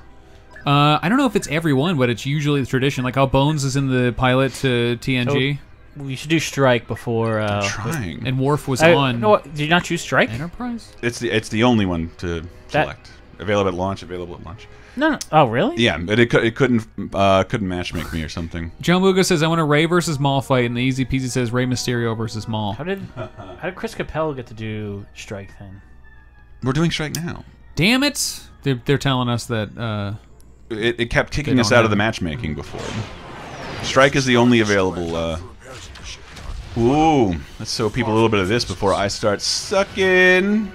I don't know if it's everyone, but it's usually the tradition. Like how Bones is in the pilot to TNG. We should do Strike before. I'm trying. And Worf was on. No, did you not choose Strike? Enterprise. It's the only one to select. Available at launch. Available at launch. No. Oh, really? Yeah, but it couldn't matchmake me or something. John Lugo says I want a Rey versus Maul fight, and the Easy Peasy says Rey Mysterio versus Maul. How did Chris Capel get to do Strike then? We're doing Strike now. Damn it! They're telling us that. It kept kicking us out of the matchmaking before. Strike is the only available. Ooh, let's show people a little bit of this before I start sucking.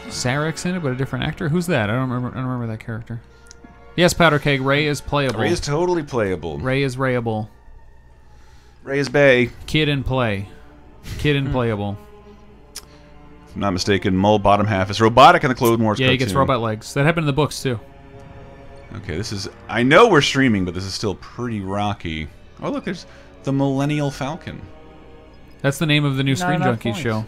Sarek's in it, but a different actor. Who's that? I don't remember that character. Yes, Powder Keg. Rey is playable. Rey is totally playable. Rey is Rayable. Rey is Bay. Kid in play. Kid in playable. If I'm not mistaken, Mole bottom half is robotic in the Clone Wars Yeah, cartoon. he gets robot legs. That happened in the books too. Okay, this is... I know we're streaming, but this is still pretty rocky. Oh, look, there's the Millennial Falcon. That's the name of the new Screen Junkies show.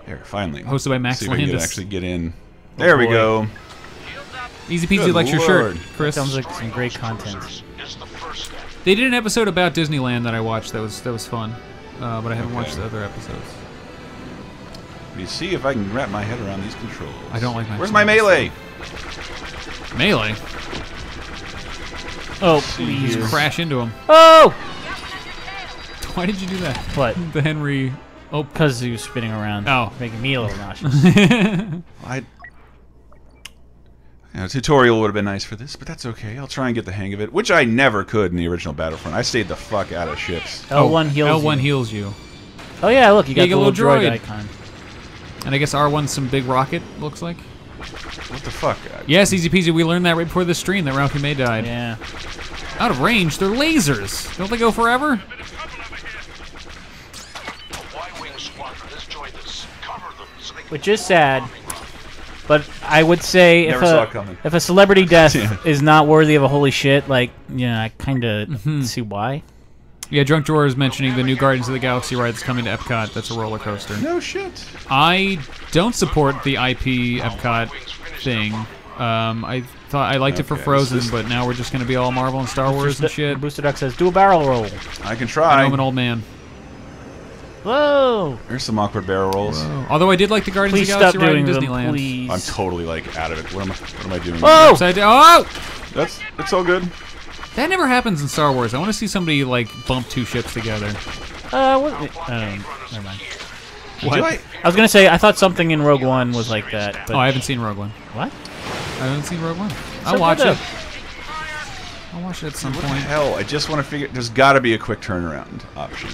There, finally. Hosted by Max See if I can Landis. actually get in. There we go. Easy peasy Good likes your Lord. shirt, Chris. Sounds like some great content. They did an episode about Disneyland that I watched. That was fun, but I haven't watched the other episodes. Let me see if I can wrap my head around these controls. I don't like my. Where's my melee? Melee? Oh, You just crash into him. Oh! Why did you do that? What? The Henry. Oh, because he was spinning around. Oh. Making me a little nauseous. A tutorial would have been nice for this, but that's okay. I'll try and get the hang of it, which I never could in the original Battlefront. I stayed the fuck out of ships. L1 heals L1 you. heals you. Oh yeah, look, you got You the get a little little droid droid. icon. And I guess R1's some big rocket, looks like. What the fuck? Yes, easy peasy. We learned that right before the stream that Ralphie May died. Yeah. Out of range, they're lasers. Don't they go forever? Which is sad. But I would say Never saw it coming. if a celebrity death Yeah. is not worthy of a holy shit, like, yeah, I kind of see why. Yeah, Drunk Drawer is mentioning the new Guardians of the Galaxy ride that's coming to Epcot. That's a roller coaster. No shit. I don't support the IP Epcot thing. I thought I liked it for Okay, Frozen, so this- but now we're just gonna be all Marvel and Star Wars and shit. Booster Duck says, do a barrel roll. I can I know try. I'm an old man. Whoa! There's some awkward barrel rolls. Although I did like the Guardians Please of the stop Galaxy ride in doing them, Disneyland. please. I'm totally like out of it. What am I doing? Whoa! Upside down. Oh! It's all good. That never happens in Star Wars. I want to see somebody like bump two ships together. Never mind. I was gonna say I thought something in Rogue One was like that. But Oh, I haven't seen Rogue One. what? I haven't seen Rogue One. I'll So watch good, it. I'll watch it at some What the point. hell? I just want to figure. There's got to be a quick turnaround option.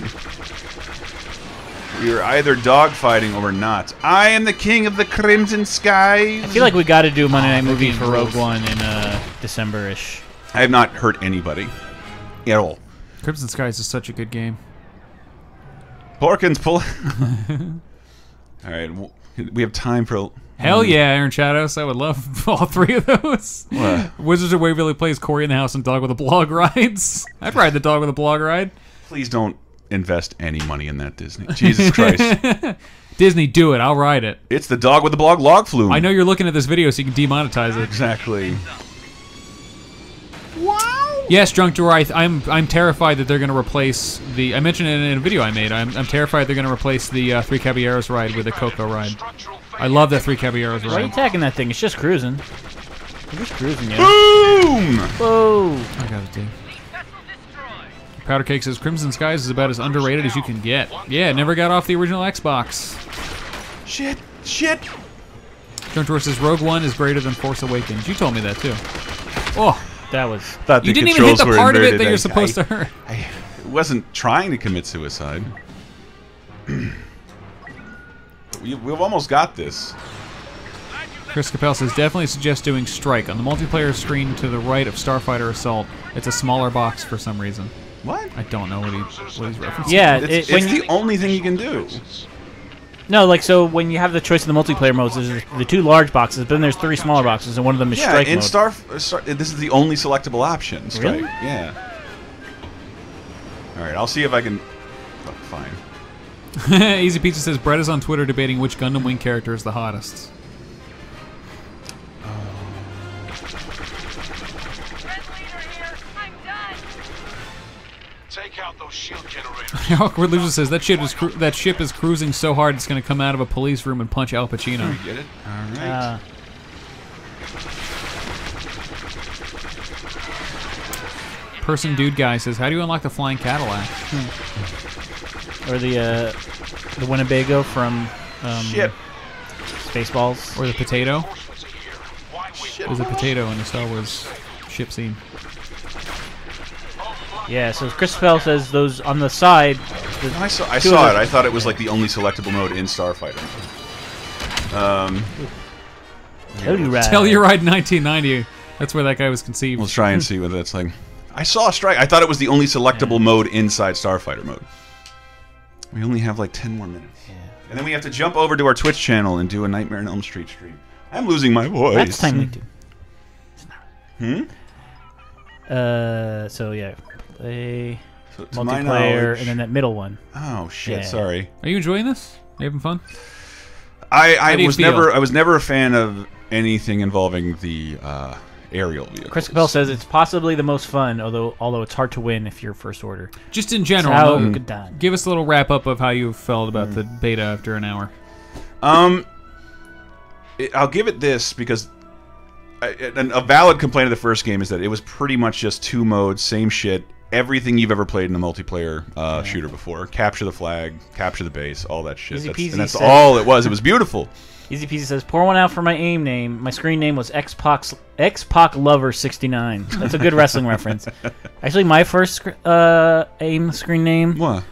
We're either dogfighting or we're not. I am the king of the crimson skies. I feel like we got to do a Monday Night Movie game for Rogue rules. One in December-ish. I have not hurt anybody at all. Crimson Skies is such a good game. Porkins pull. All right, we have time for. Hell yeah, Aaron Shadows. I would love all three of those. What? Wizards of Waverly plays Corey in the House and Dog with a Blog rides. I'd ride the Dog with a Blog ride. Please don't invest any money in that, Disney. Jesus Christ. Disney, do it. I'll ride it. It's the dog with the blog log flume. I know you're looking at this video so you can demonetize it. Exactly. Yes, Drunk Drawer, I'm terrified that they're going to replace the... I mentioned it in a video I made. I'm terrified they're going to replace the Three Caballeros ride with a Coco ride. I love that Three Caballeros Why are you ride. attacking that thing? It's just cruising. You're just cruising, yeah. Boom! Whoa! I got it, dude. Powder Cake says, Crimson Skies is about as underrated as you can get. Yeah, it never got off the original Xbox. Shit! Shit! Drunk Drawer says, Rogue One is greater than Force Awakens. You told me that, too. Oh, That was... Thought you the didn't even hit the controls were part of it inverted. that you're supposed to hurt. I wasn't trying to commit suicide. We've almost got this. Chris Capel says, definitely suggest doing Strike. On the multiplayer screen to the right of Starfighter Assault, it's a smaller box for some reason. What? I don't know what he's referencing. Yeah, It's when the only thing you can do. No, like, so when you have the choice in the multiplayer modes, there's the two large boxes, but then there's three smaller boxes, and one of them is Yeah, strike in mode. Star, this is the only selectable option. Strike. Really? Yeah. All right, I'll see if I can. Oh, fine. Easy Pizza says, Brett is on Twitter debating which Gundam Wing character is the hottest. Take out those shield generators. Awkward Loser says, that ship is cruising so hard it's going to come out of a police room and punch Al Pacino. You get it? All right. Person Dude Guy says, how do you unlock the flying Cadillac? Or the Winnebago from Shit. Spaceballs. Or the potato? Shit. There's a potato in the Star Wars ship scene. Yeah, so Chris Capel says those on the side... I saw it. I thought it was like the only selectable mode in Starfighter. Telluride 1990. That's where that guy was conceived. We'll try and see what that's like. I saw a strike. I thought it was the only selectable mode inside Starfighter mode. We only have like 10 more minutes. Yeah. And then we have to jump over to our Twitch channel and do a Nightmare on Elm Street stream. I'm losing my voice. That's timely, too. So, yeah. Play So, to my multiplayer, knowledge- and then that middle one. Oh shit! Yeah. Sorry. Are you enjoying this? Are you having fun? I do you was feel? never a fan of anything involving the aerial vehicles. Chris Capel says it's possibly the most fun, although it's hard to win if you're first order. Just in general, How no, good done. give us a little wrap up of how you felt about the beta after an hour. I'll give it this because a valid complaint of the first game is that it was pretty much just two modes, same shit, everything you've ever played in a multiplayer shooter before. Capture the flag, capture the base, all that shit. Easy peasy That's said- all it was. It was beautiful. Easy Peasy says, pour one out for my AIM name. My screen name was X-Pac Lover 69. That's a good wrestling reference. Actually, my first AIM screen name What?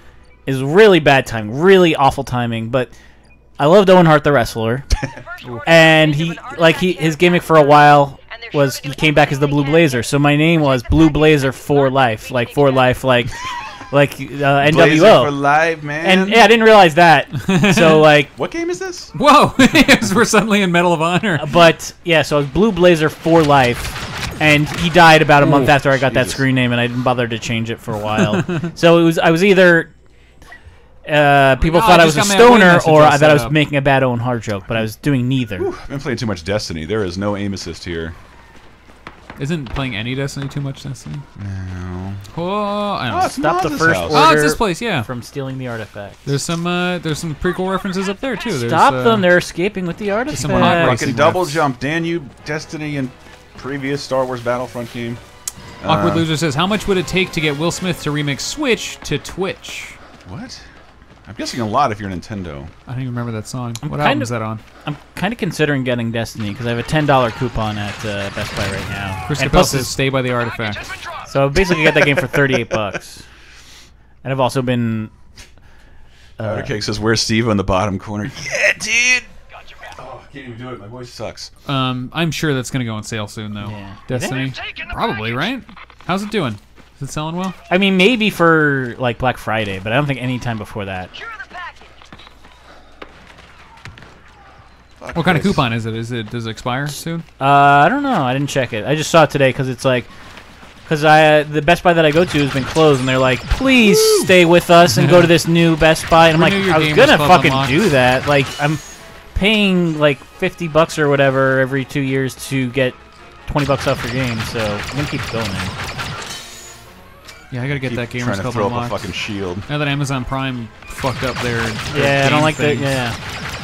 is really bad timing, really awful timing, but I loved Owen Hart the wrestler. And his gimmick for a while was he came back as the Blue Blazer. So my name was Blue Blazer for life, like NWO. Blazer for live, man. And yeah, I didn't realize that. So like, What game is this? Whoa! We're suddenly in Medal of Honor. but yeah, so I was Blue Blazer for life, and he died about a month after I got that Jesus. screen name, and I didn't bother to change it for a while. So I was either people thought I was a stoner, or I thought I was making a bad Owen Hart joke, but I was doing neither. I've been playing too much Destiny. There is no aim assist here. Isn't playing any Destiny too much Destiny? No. Oh, I don't know. Oh, it's Stop the Maz's first house. order. Oh, it's this place, yeah. From stealing the artifact. There's some prequel references up there too. There's, Stop them! They're escaping with the artifact. some hot Fucking racing double refs. jump. Danube, Destiny, and previous Star Wars Battlefront game. Awkward Loser says, how much would it take to get Will Smith to remix Switch to Twitch? What? I'm guessing a lot if you're Nintendo. I don't even remember that song. What album is that on? I'm kind of considering getting Destiny because I have a $10 coupon at Best Buy right now. Chris Capel says, "Stay by the artifact." So basically, get that game for $38. And I've also been. Cake says, "Where's Steve on the bottom corner?" Yeah, dude. Oh, I can't even do it. My voice sucks. I'm sure that's gonna go on sale soon, though. Yeah. Destiny, probably, right? How's it doing? Is it selling well? I mean, maybe for like Black Friday, but I don't think any time before that. What kind of coupon is it? Does it expire soon? I don't know. I didn't check it. I just saw it today because it's like, the Best Buy that I go to has been closed, and they're like, please stay with us and go to this new Best Buy. And I'm like, I was gonna fucking do that. Like, I'm paying like $50 or whatever every 2 years to get $20 off your game, so I'm gonna keep going there. Yeah, I gotta get that Gamers Club throw unlocked. up a fucking shield. Now that Amazon Prime fucked up their I don't like that. Yeah,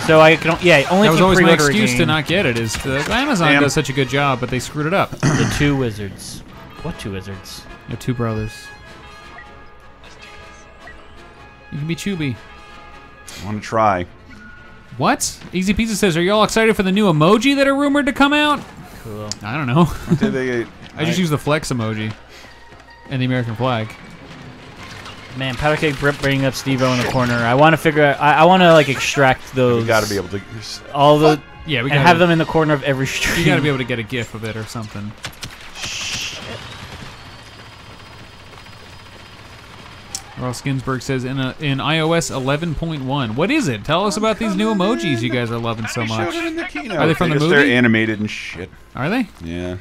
so I can only that was keep always my pre-order excuse game. to not get it. Is Amazon does such a good job, but they screwed it up. The two wizards. What two wizards? The two brothers. You can be Chubby. I want to try. What? Easy Pizza says, "Are you all excited for the new emoji that are rumored to come out?" Cool. I don't know. I just use the flex emoji and the American flag. Man, Powder Cake bringing up Steve-O in the corner. I want to figure out. I want to like extract those. We got to be able to. All the. Yeah, we and have them in the corner of every stream. You got to be able to get a GIF of it or something. Ross Ginsburg says, in iOS 11.1. What is it? Tell us about these new emojis you guys are loving so much. Are they from the movie? They're animated and shit. Are they? Yeah.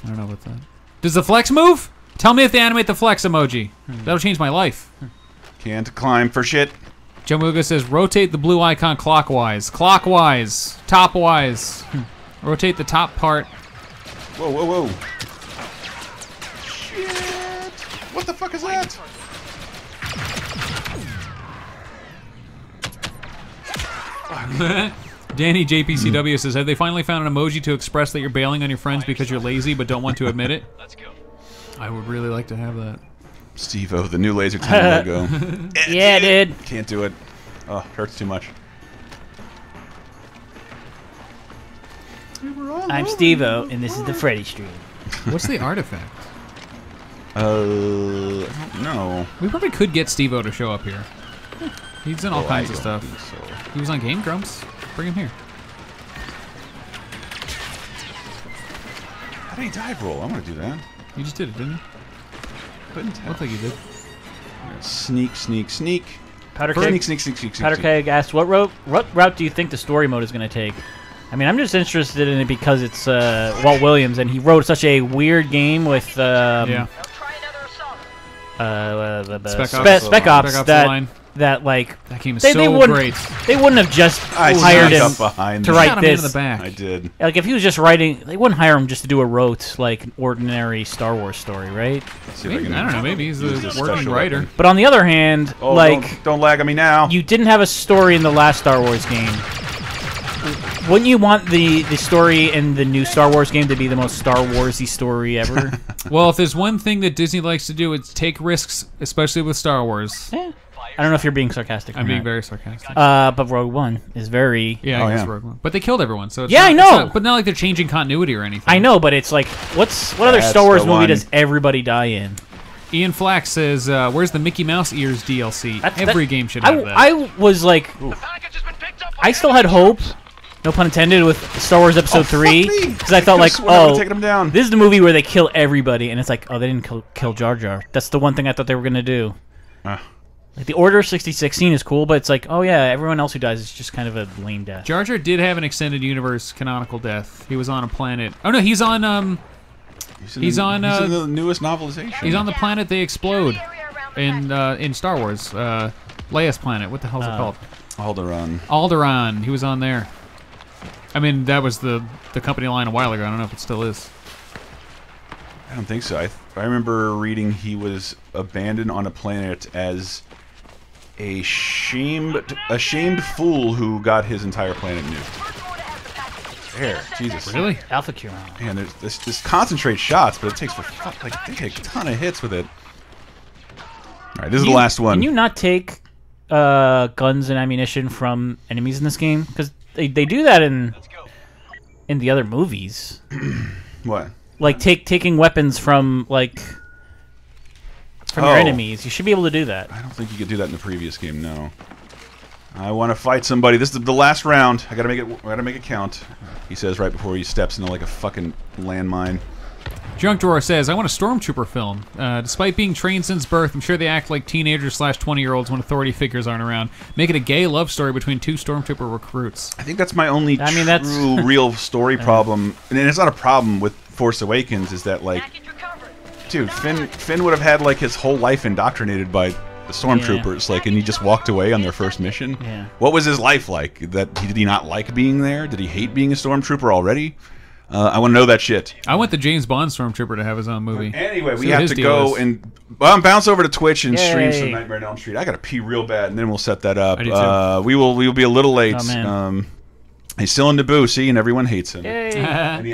I don't know about that. Does the flex move? Tell me if they animate the flex emoji. That'll change my life. Can't climb for shit. Joe Muga says, rotate the blue icon clockwise. Clockwise. Topwise. Rotate the top part. Whoa, whoa, whoa. Shit. What the fuck is that? Danny JPCW says, have they finally found an emoji to express that you're bailing on your friends because you're lazy but don't want to admit it? Let's go. I would really like to have that. Steve-O, the new Laser Time logo. Yeah, dude. Can't do it. Oh, hurts too much. I'm Steve-O, and this is the Freddy stream. What's the artifact? I don't know. We probably could get Steve-O to show up here. He's in all kinds of stuff. So. He was on Game Grumps. Bring him here. How did he dive roll? I want to do that. You just did it, didn't you? Couldn't tell. Looked like you did. Sneak, sneak, sneak. Powder Sneak, Keg, sneak, sneak, sneak, Powder sneak. Keg asked, what route do you think the story mode is going to take? I mean, I'm just interested in it because it's Walt Williams, and he wrote such a weird game with Yeah. Spec Ops that like that game is they so wouldn't, great. They wouldn't have just hired him to write Shot him in this. the back. I did. Like if he was just writing, they wouldn't hire him just to do a rote like ordinary Star Wars story, right? Let's see if Maybe, can I don't know. Maybe he's use a this working special writer. weapon. But on the other hand, Oh, like don't lag on me now. you didn't have a story in the last Star Wars game. Wouldn't you want the story in the new Star Wars game to be the most Star Warsy story ever? Well, if there's one thing that Disney likes to do, it's take risks, especially with Star Wars. Yeah. I don't know if you're being sarcastic. I'm or being not. very sarcastic. But Rogue One is very. Yeah, Oh, I guess yeah. Rogue One. But they killed everyone, so it's Yeah, not, I it's know. not- but not like they're changing continuity or anything. I know, but it's like, what other That's Star Wars the movie one. does everybody die in? Ian Flack says, "Where's the Mickey Mouse ears DLC? Every game should have that." I was like, Package has been picked up. I still had hope, no pun intended, with Star Wars Episode 3 because I felt like, taking him down. this is the movie where they kill everybody, and it's like, oh, they didn't kill Jar Jar. That's the one thing I thought they were gonna do. Like the Order 66 is cool, but it's like, oh yeah, everyone else who dies is just kind of a lame death. Jar Jar did have an extended universe canonical death. He was on a planet. Oh no, he's on he's on the newest novelization. he's on the planet they explode in Star Wars. Leia's planet. What the hell's it called? Alderaan. Alderaan. He was on there. I mean, that was the company line a while ago. I don't know if it still is. I don't think so. I remember reading he was abandoned on a planet as a shamed fool who got his entire planet nuked. There, Jesus. Really? Alpha Curon. Man, there's this concentrate shots, but it takes they take a ton of hits with it. All right, this is the last one. Can you not take guns and ammunition from enemies in this game? Because they do that in the other movies. What? Like taking weapons from your enemies. You should be able to do that. I don't think you could do that in the previous game. No. I want to fight somebody. This is the last round. I gotta make it count. He says right before he steps into like a fucking landmine. Junk Drawer says, I want a Stormtrooper film. Despite being trained since birth, I'm sure they act like teenagers / 20-year-olds when authority figures aren't around. Make it a gay love story between 2 Stormtrooper recruits. I think that's my only true, real story problem. And it's not a problem with Force Awakens, is that, like... Dude, Finn would have had, like, his whole life indoctrinated by the Stormtroopers, like, and he just walked away on their first mission. Yeah. What was his life like? Did he not like being there? Did he hate being a Stormtrooper already? I want to know that shit. I want the James Bond Stormtrooper to have his own movie. Anyway, we have to go and bounce over to Twitch and stream some Nightmare on Elm Street. I gotta pee real bad, and then we'll set that up. I do too. We will be a little late. Oh, man. He's still in Naboo, see, and everyone hates him. Yay. And he